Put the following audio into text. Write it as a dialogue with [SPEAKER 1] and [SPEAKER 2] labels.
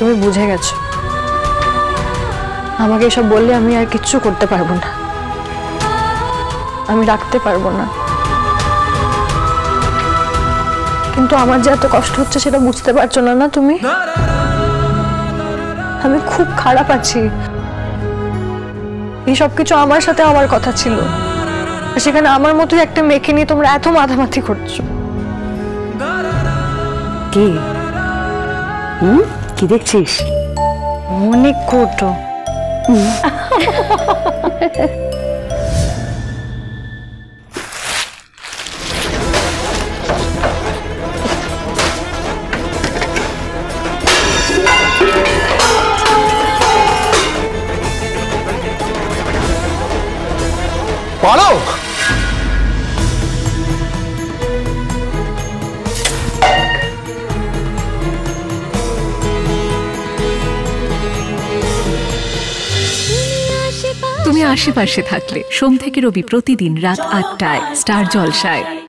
[SPEAKER 1] তুমি বুঝে গেছো আমাকে এসব বললে আমি আর কিচ্ছু করতে পারবো না, আমি রাখতে পারবো না। কিন্তু আমার যে এত কষ্ট হচ্ছে সেটা বুঝতে পারছো না না তুমি? আমি খুব খারাপ আছি। এই সব কিছু আমার সাথে আমার কথা ছিল, সেখানে আমার মতোই একটা মেয়েকে নিয়ে তোমরা এত মাথামাথি করছো।
[SPEAKER 2] কি কি দেখছিস?
[SPEAKER 1] অনেক কৌটো।
[SPEAKER 3] পালক
[SPEAKER 4] তুমি আশেপাশে থাকলে সোম থেকে রবি প্রতিদিন রাত ৮টায় স্টার জলসায়।